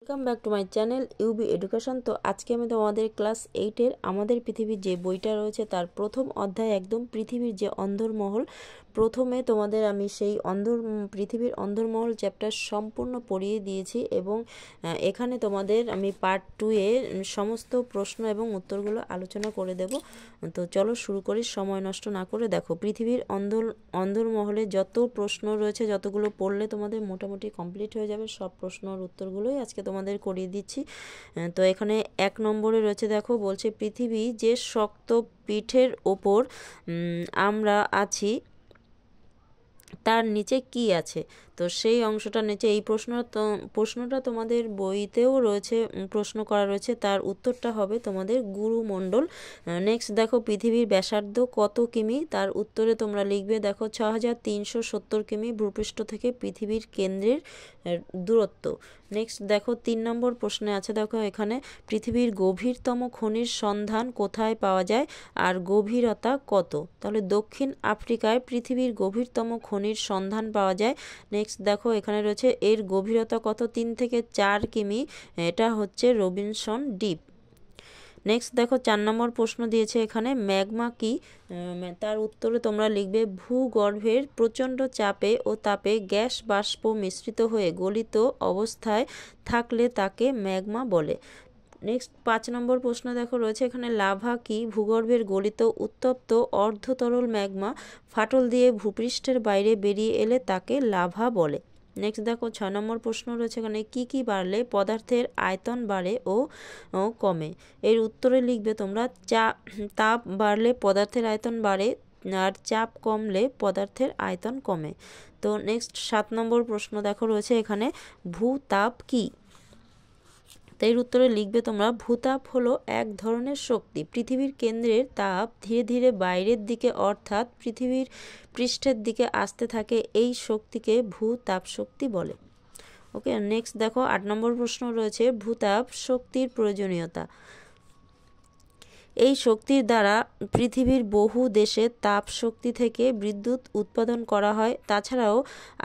Welcome back to my channel UB education. তো আজকে আমি তোমাদের ক্লাস 8-এর আমাদের পৃথিবীর যে বইটা রয়েছে তার প্রথম অধ্যায় একদম পৃথিবীর যে অন্দরমহল, প্রথমে তোমাদের আমি সেই পৃথিবীর অন্দরমহল চ্যাপ্টার সম্পূর্ণ পড়িয়ে দিয়েছি এবং এখানে তোমাদের আমি পার্ট 2-এ সমস্ত প্রশ্ন এবং উত্তরগুলো আলোচনা করে দেব। তো চলো শুরু করি সময় নষ্ট না করে। দেখো, পৃথিবীর অন্দরমহলে যত প্রশ্ন রয়েছে, যতগুলো পড়লে তোমাদের মোটামুটি কমপ্লিট হয়ে যাবে, সব প্রশ্নের উত্তরগুলোই আজকে তোমাদের করিয়ে দিচ্ছি। তো এখানে 1 নম্বরে রয়েছে, দেখো বলছে পৃথিবী যে শক্ত পিঠের ওপর আমরা আছি তার নিচে কি আছে। তো সেই অংশটা নিচে এই প্রশ্নটা তোমাদের বইতেও রয়েছে, প্রশ্ন করা রয়েছে, তার উত্তরটা হবে তোমাদের গুরুমণ্ডল। নেক্সট দেখো, পৃথিবীর ব্যাসার্ধ কত কিমি, তার উত্তরে তোমরা লিখবে দেখো 6370 কিমি ভূপৃষ্ঠ থেকে পৃথিবীর কেন্দ্রের দূরত্ব। নেক্সট দেখো 3 নম্বর প্রশ্নে আছে, দেখো এখানে পৃথিবীর গভীরতম খনির সন্ধান কোথায় পাওয়া যায় আর গভীরতা কত। তাহলে দক্ষিণ আফ্রিকায় পৃথিবীর গভীরতম খনির সন্ধান পাওয়া যায়। নেক্সট দেখো এখানে রয়েছে এর গভীরতা কত, 3 থেকে 4 কিমি, এটা হচ্ছে রবিনসন দ্বীপ। নেক্সট দেখো 4 নম্বর প্রশ্ন দিয়েছে এখানে, ম্যাগমা কি, তার উত্তরে তোমরা লিখবে ভূগর্ভের প্রচণ্ড চাপে ও তাপে গ্যাস বাষ্প মিশ্রিত হয়ে গলিত অবস্থায় থাকলে তাকে ম্যাগমা বলে। নেক্সট 5 নম্বর প্রশ্ন দেখো রয়েছে এখানে, লাভা কি, ভূগর্ভের গলিত উত্তপ্ত অর্ধতরল ম্যাগমা ফাটল দিয়ে ভূপৃষ্ঠের বাইরে বেরিয়ে এলে তাকে লাভা বলে। নেক্সট দেখো 6 নম্বর প্রশ্ন রয়েছে এখানে, কি বাড়লে পদার্থের আয়তন বাড়ে ও কমে। এর উত্তরে লিখবে তোমরা তাপ বাড়লে পদার্থের আয়তন বাড়ে আর চাপ কমলে পদার্থের আয়তন কমে। তো নেক্সট 7 নম্বর প্রশ্ন দেখো রয়েছে এখানে, ভূতাপ কি। এর উত্তরে লিখবে তোমরা ভূতাপ হলো এক ধরনের শক্তি, পৃথিবীর কেন্দ্রের তাপ ধীরে ধীরে বাইরের দিকে অর্থাৎ পৃথিবীর পৃষ্ঠের দিকে আসতে থাকে, এই শক্তিকে ভূতাপ শক্তি বলে। ওকে, নেক্সট দেখো 8 নম্বর প্রশ্ন রয়েছে, ভূতাপ শক্তির প্রয়োজনীয়তা। এই শক্তির দ্বারা পৃথিবীর বহু দেশে তাপ শক্তি থেকে বিদ্যুৎ উৎপাদন করা হয়। তাছাড়াও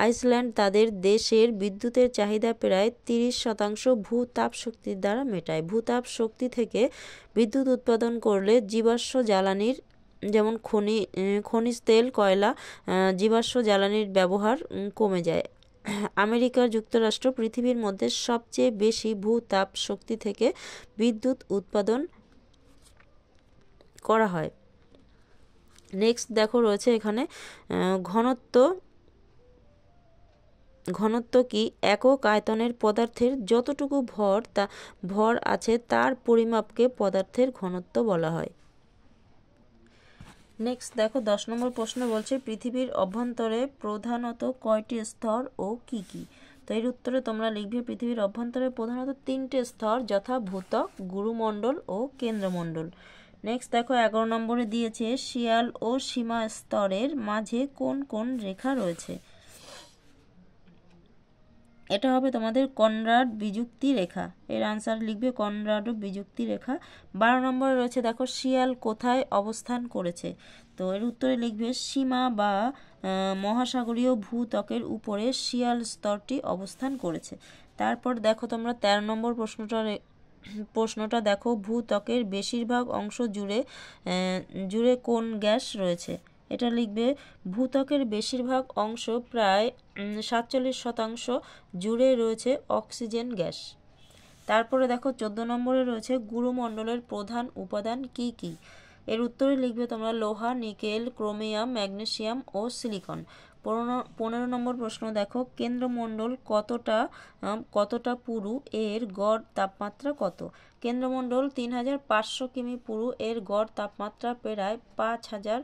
আইসল্যান্ড তাদের দেশের বিদ্যুতের চাহিদা প্রায় 30% ভূতাপ শক্তির দ্বারা মেটায়। ভূতাপ শক্তি থেকে বিদ্যুৎ উৎপাদন করলে জীবাশ্ম জ্বালানির, যেমন খনিজ তেল, কয়লা, জীবাশ্ম জ্বালানির ব্যবহার কমে যায়। আমেরিকা যুক্তরাষ্ট্র পৃথিবীর মধ্যে সবচেয়ে বেশি ভূতাপ শক্তি থেকে বিদ্যুৎ উৎপাদন করা হয়। নেক্সট দেখো রয়েছে এখানে, ঘনত্ব কি, একক আয়তনের পদার্থের যতটুকু ভর আছে তার পরিমাপকে পদার্থের ঘনত্ব বলা হয়। নেক্সট দেখো 10 নম্বর প্রশ্ন বলছে, পৃথিবীর অভ্যন্তরে প্রধানত কয়টি স্তর ও কি কি। তো এর উত্তরে তোমরা লিখবে পৃথিবীর অভ্যন্তরে প্রধানত 3টে স্তর, যথা ভূত্বক, গুরুমণ্ডল ও কেন্দ্রমণ্ডল। নেক্সট দেখো 11 নম্বরে দিয়েছে, শিয়াল ও সীমা স্তরের মাঝে কোন কোন রেখা রয়েছে। এটা হবে তোমাদের কনরাড বিযুক্তি রেখা, এর আনসার লিখবে কনরাড বিযুক্তি রেখা। 12 নম্বরে রয়েছে, দেখো শিয়াল কোথায় অবস্থান করেছে। তো এর উত্তরে লিখবে সীমা বা মহাসাগরীয় ভূত্বকের উপরে শিয়াল স্তরটি অবস্থান করেছে। তারপর দেখো তোমরা 13 নম্বর প্রশ্নটা দেখো, ভূত্বকের বেশিরভাগ অংশ জুড়ে কোন গ্যাস রয়েছে। এটা লিখবে ভূত্বকের বেশিরভাগ অংশ প্রায় 47% জুড়ে রয়েছে অক্সিজেন গ্যাস। তারপরে দেখো 14 নম্বরে রয়েছে, গুরুমণ্ডলের প্রধান উপাদান কি কি। এর উত্তরে লিখবে তোমরা লোহা, নিকেল, ক্রোমিয়াম, ম্যাগনেসিয়াম ও সিলিকন। 15 নম্বর প্রশ্ন দেখো, কেন্দ্রমণ্ডল কতটা পুরু, এর গড় তাপমাত্রা কত। কেন্দ্রমণ্ডল 3500 কিমি পুরু, এর গড় তাপমাত্রা প্রায় 5000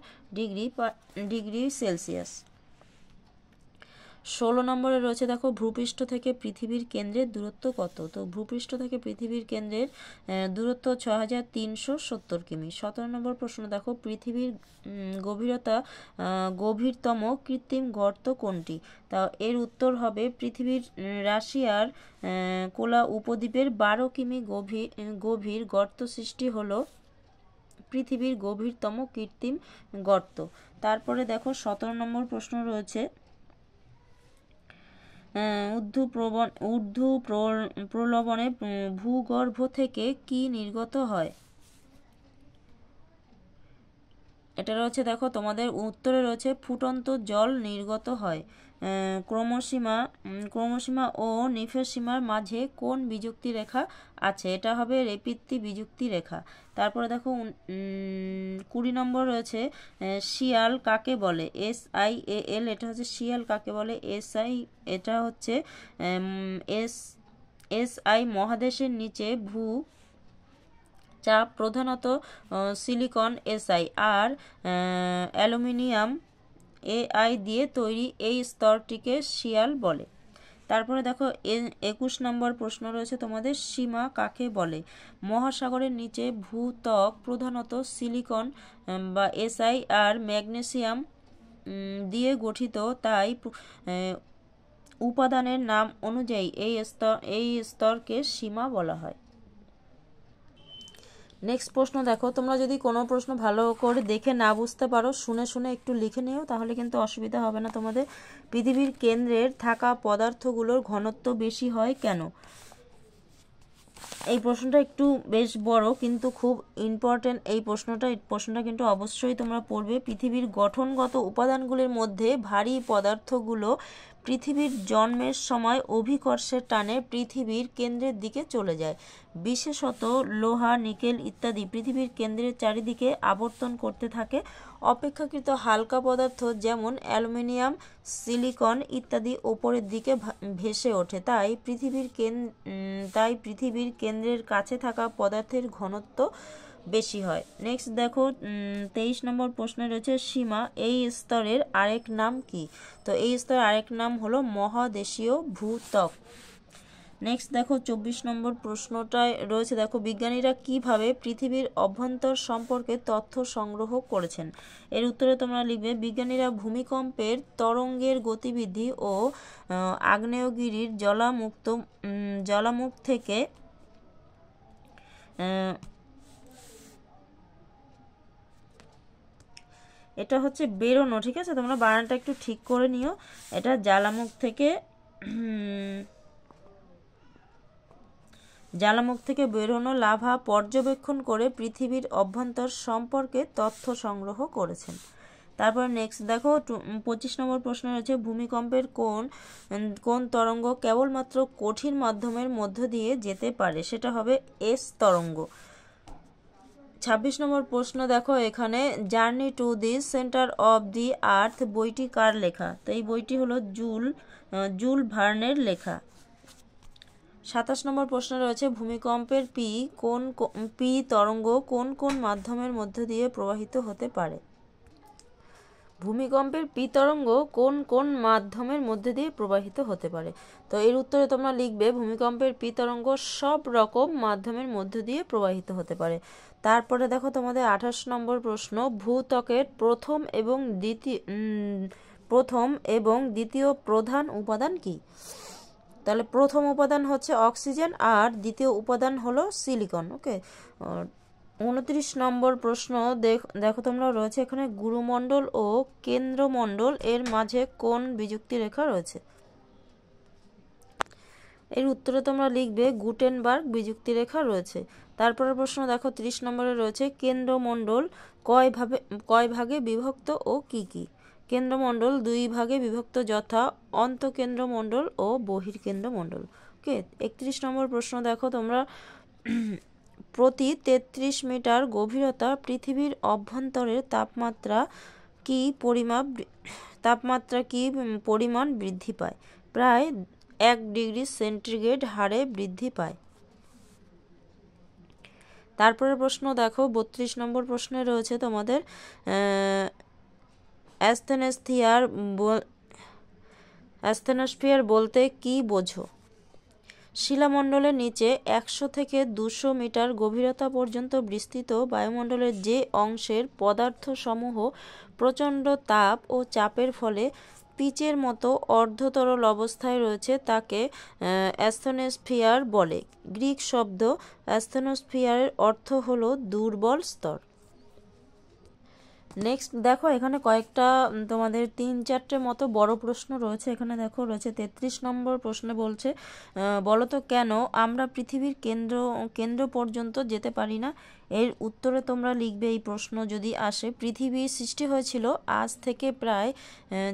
ডিগ্রি সেলসিয়াস। 16 নম্বরে রয়েছে, দেখো ভূপৃষ্ঠ থেকে পৃথিবীর কেন্দ্রের দূরত্ব কত। তো ভূপৃষ্ঠ থেকে পৃথিবীর কেন্দ্রের দূরত্ব 6370 কিমি। 17 নম্বর প্রশ্ন দেখো, পৃথিবীর গভীরতম কৃত্রিম গর্ত কোনটি। তা এর উত্তর হবে পৃথিবীর রাশিয়ার কোলা উপদ্বীপের 12 কিমি গভীর গর্ত সৃষ্টি হলো পৃথিবীর গভীরতম কৃত্রিম গর্ত। তারপরে দেখো 17 নম্বর প্রশ্ন রয়েছে, ঊর্ধ্ব প্রলবনে ভূগর্ভ থেকে কি নির্গত হয়? এটা রয়েছে, দেখো তোমাদের উত্তরে রয়েছে ফুটন্ত জল নির্গত হয়। ক্রমসীমা ও নিফের সীমার মাঝে কোন বিযুক্তি রেখা আছে? এটা হবে রেপিত্তি বিযুক্তি রেখা। তারপরে দেখো 20 নম্বর রয়েছে শিয়াল কাকে বলে? SIAL, এটা হচ্ছে শিয়াল কাকে বলে? এটা হচ্ছে SI মহাদেশের নিচে চাপ প্রধানত সিলিকন SI আর অ্যালুমিনিয়াম AI দিয়ে তৈরি এই স্তরটিকে শিয়াল বলে। তারপরে দেখো 21 নম্বর প্রশ্ন রয়েছে তোমাদের সীমা কাকে বলে? মহাসাগরের নিচে ভূত্বক প্রধানত সিলিকন বা SI আর ম্যাগনেসিয়াম দিয়ে গঠিত, তাই উপাদানের নাম অনুযায়ী এই স্তরকে সীমা বলা হয়। নেক্সট প্রশ্ন দেখো, তোমরা যদি কোনো প্রশ্ন ভালো করে দেখে না বুঝতে পারো, শুনে শুনে একটু লিখে নিও, তাহলে কিন্তু অসুবিধা হবে না তোমাদের। পৃথিবীর কেন্দ্রের থাকা পদার্থগুলোর ঘনত্ব বেশি হয় কেন? এই প্রশ্নটা একটু বেশ বড় কিন্তু খুব ইম্পর্টেন্ট। এই প্রশ্নটা কিন্তু অবশ্যই তোমরা পড়বে। পৃথিবীর গঠনগত উপাদানগুলির মধ্যে ভারী পদার্থগুলো পৃথিবীর জন্মের সময় অভিকর্ষের টানে পৃথিবীর কেন্দ্রের দিকে চলে যায়। বিশেষত লোহা, নিকেল ইত্যাদি পৃথিবীর কেন্দ্রের চারিদিকে আবর্তন করতে থাকে। অপেক্ষাকৃত হালকা পদার্থ যেমন অ্যালুমিনিয়াম, সিলিকন ইত্যাদি ওপরের দিকে ভেসে ওঠে। তাই পৃথিবীর কেন্দ্রের কাছে থাকা পদার্থের ঘনত্ব বেশি হয়। নেক্সট দেখো 23 নম্বর প্রশ্নে রয়েছে সীমা এই স্তরের আরেক নাম কি? তো এই স্তরের আরেক নাম হলো মহাদেশীয় ভূত্বক। নেক্সট দেখো 24 নম্বর প্রশ্নটায় রয়েছে, দেখো বিজ্ঞানীরা কিভাবে পৃথিবীর অভ্যন্তর সম্পর্কে তথ্য সংগ্রহ করেছেন? এর উত্তরে তোমরা লিখবে বিজ্ঞানীরা ভূমিকম্পের তরঙ্গের গতিবিধি ও আগ্নেয়গিরির জ্বালামুখ থেকে এটা হচ্ছে বেরোনো, ঠিক আছে, তোমরা বানানটা একটু ঠিক করে নিও। এটা জ্বালামুখ থেকে বেরোনো লাভা পর্যবেক্ষণ করে পৃথিবীর অভ্যন্তর সম্পর্কে তথ্য সংগ্রহ করেছেন। তারপর নেক্সট দেখো 25 নম্বর প্রশ্ন রয়েছে ভূমিকম্পের কোন তরঙ্গ কেবলমাত্র কঠিন মাধ্যমের মধ্য দিয়ে যেতে পারে? সেটা হবে S তরঙ্গ। 26 নম্বর প্রশ্ন দেখো এখানে journey to the centre of the earth বইটি কার লেখা? তো এই বইটি হলো জুল ভার্নের লেখা। 27 নম্বর প্রশ্ন রয়েছে ভূমিকম্পের পি তরঙ্গ কোন কোন মাধ্যমের মধ্য দিয়ে প্রবাহিত হতে পারে? ভূমিকম্পের পি তরঙ্গ কোন কোন মাধ্যমের মধ্যে দিয়ে প্রবাহিত হতে পারে? তো এর উত্তরে তোমরা লিখবে ভূমিকম্পের পি তরঙ্গ সব রকম মাধ্যমের মধ্য দিয়ে প্রবাহিত হতে পারে। তারপরে দেখো তোমাদের 28 নম্বর প্রশ্ন ভূত্বকের প্রথম এবং দ্বিতীয় প্রধান উপাদান কি? তাহলে প্রথম উপাদান হচ্ছে অক্সিজেন আর দ্বিতীয় উপাদান হলো সিলিকন। ওকে, 29 নম্বর প্রশ্ন দেখো তোমরা রয়েছে এখানে গুরুমণ্ডল ও কেন্দ্রমণ্ডল এর মাঝে কোন বিযুক্তি রেখা রয়েছে? এর উত্তরে তোমরা লিখবে গুটেনবার্গ বিযুক্তি রেখা রয়েছে। তারপরের প্রশ্ন দেখো 30 নম্বরে রয়েছে কেন্দ্রমণ্ডল কয় ভাগে বিভক্ত ও কি কি? কেন্দ্রমণ্ডল 2 ভাগে বিভক্ত, যথা অন্তঃকেন্দ্রমণ্ডল ও বহির্কেন্দ্রমণ্ডল। ওকে, 31 নম্বর প্রশ্ন দেখো তোমরা প্রতি 33 মিটার গভীরতা পৃথিবীর অভ্যন্তরের তাপমাত্রা কি পরিমাণ বৃদ্ধি পায়? প্রায় 1 ডিগ্রি সেন্টিগ্রেড হারে বৃদ্ধি পায়। তারপরের প্রশ্ন দেখো 32 নম্বর প্রশ্নে রয়েছে তোমাদের অ্যাস্থেনোস্ফিয়ার বলতে কি বোঝো? শিলামণ্ডলের নিচে 100 থেকে 200 মিটার গভীরতা পর্যন্ত বিস্তৃত বায়ুমণ্ডলের যে অংশের পদার্থসমূহ প্রচণ্ড তাপ ও চাপের ফলে পিচের মতো অর্ধতরল অবস্থায় রয়েছে তাকে অ্যাস্থেনোস্ফিয়ার বলে। গ্রিক শব্দ অ্যাস্থেনোস্ফিয়ারের অর্থ হলো দুর্বল স্তর। নেক্সট দেখো এখানে কয়েকটা তোমাদের 3-4টে মতো বড় প্রশ্ন রয়েছে। এখানে দেখো রয়েছে 33 নম্বর প্রশ্নে বলছে বলো তো কেন আমরা পৃথিবীর কেন্দ্র পর্যন্ত যেতে পারি না। এর উত্তরে তোমরা লিখবে, এই প্রশ্ন যদি আসে, পৃথিবীর সৃষ্টি হয়েছিল আজ থেকে প্রায়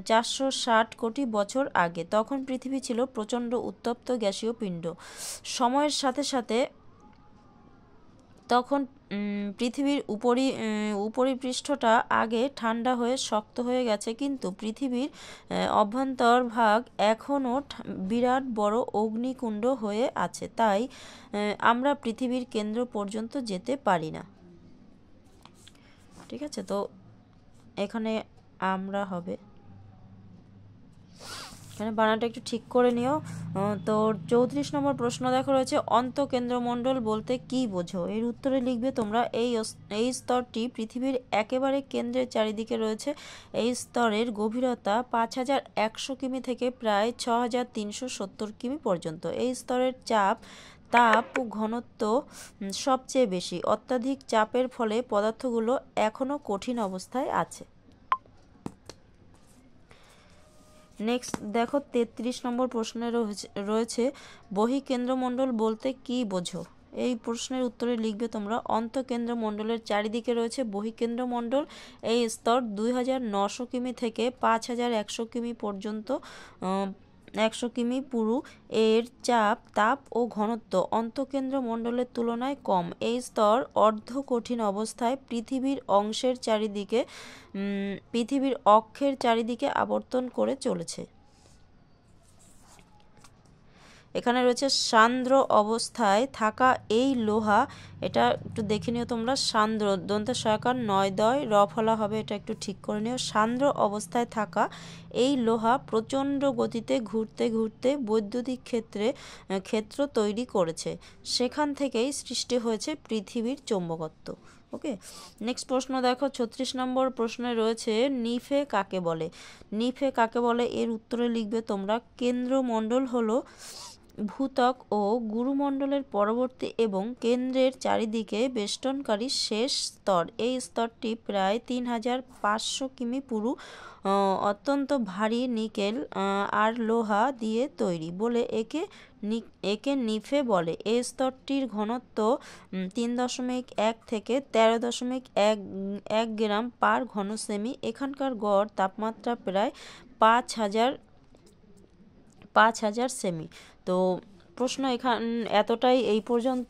460 কোটি বছর আগে। তখন পৃথিবী ছিল প্রচণ্ড উত্তপ্ত গ্যাসীয় পিণ্ড। সময়ের সাথে সাথে তখন পৃথিবীর উপরিপৃষ্ঠটা আগে ঠান্ডা হয়ে শক্ত হয়ে গেছে, কিন্তু পৃথিবীর অভ্যন্তরভাগ এখনও বিরাট বড় অগ্নিকুণ্ড হয়ে আছে। তাই আমরা পৃথিবীর কেন্দ্র পর্যন্ত যেতে পারি না। ঠিক আছে, তো এখানে আমরা হবে, এখানে বানানটা একটু ঠিক করে নিও। তো 34 নম্বর প্রশ্ন দেখো রয়েছে অন্তঃকেন্দ্রমণ্ডল বলতে কি বোঝো। এর উত্তরে লিখবে তোমরা এই স্তরটি পৃথিবীর একেবারে কেন্দ্রের চারিদিকে রয়েছে। এই স্তরের গভীরতা 5100 কিমি থেকে প্রায় 6370 কিমি পর্যন্ত। এই স্তরের তাপ ও ঘনত্ব সবচেয়ে বেশি। অত্যাধিক চাপের ফলে পদার্থগুলো এখনও কঠিন অবস্থায় আছে। নেক্সট দেখো 33 নম্বর প্রশ্নে রয়েছে বহিঃকেন্দ্রমণ্ডল বলতে কি বোঝো। এই প্রশ্নের উত্তরে লিখবে তোমরা অন্তঃকেন্দ্রমণ্ডলের চারিদিকে রয়েছে বহিঃকেন্দ্রমণ্ডল। এই স্তর 2900 কিমি থেকে 5100 কিমি পর্যন্ত 100 কিমি পুরু। এর তাপ ও ঘনত্ব অন্তঃকেন্দ্রমণ্ডলের তুলনায় কম। এই স্তর অর্ধ কঠিন অবস্থায় পৃথিবীর অক্ষের চারিদিকে আবর্তন করে চলেছে। এখানে রয়েছে সান্দ্র অবস্থায় থাকা এই লোহা, এটা একটু দেখে নিও তোমরা। সান্দ্র দন্তে সয়াকার নয় দয় র ফলা হবে, এটা একটু ঠিক করে নিও। সান্দ্র অবস্থায় থাকা এই লোহা প্রচণ্ড গতিতে ঘুরতে ঘুরতে বৈদ্যুতিক ক্ষেত্র তৈরি করেছে। সেখান থেকেই সৃষ্টি হয়েছে পৃথিবীর চৌম্বকত্ব। ওকে, নেক্সট প্রশ্ন দেখো 36 নম্বর প্রশ্নে রয়েছে নিফে কাকে বলে। নিফে কাকে বলে এর উত্তরে লিখবে তোমরা কেন্দ্রমণ্ডল হলো ভূত্বক ও গুরুমণ্ডলের পরবর্তী এবং কেন্দ্রের চারিদিকে বেষ্টনকারী শেষ স্তর। এই স্তরটি প্রায় 3500 কিমি পুরু। অত্যন্ত ভারী নিকেল আর লোহা দিয়ে তৈরি বলে একে নিফে বলে। এই স্তরটির ঘনত্ব 3.1 থেকে 13.1 গ্রাম পার ঘন সেমি। এখানকার গড় তাপমাত্রা প্রায় 5000 সেমি। তো প্রশ্ন এতটাই, এই পর্যন্ত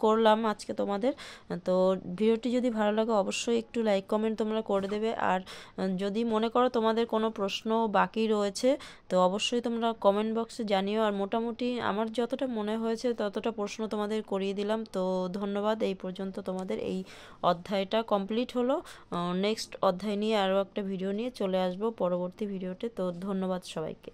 করলাম আজকে তোমাদের। তো ভিডিওটি যদি ভালো লাগে অবশ্যই একটু লাইক কমেন্ট তোমরা করে দেবে। আর যদি মনে করো তোমাদের কোনো প্রশ্ন বাকি রয়েছে তো অবশ্যই তোমরা কমেন্ট বক্সে জানিও। আর মোটামুটি আমার যতটা মনে হয়েছে ততটা প্রশ্ন তোমাদের করিয়ে দিলাম। তো ধন্যবাদ। এই পর্যন্ত তোমাদের এই অধ্যায়টা কমপ্লিট হলো। নেক্সট অধ্যায় নিয়ে আরও একটা ভিডিও নিয়ে চলে আসবো পরবর্তী ভিডিওতে। তো ধন্যবাদ সবাইকে।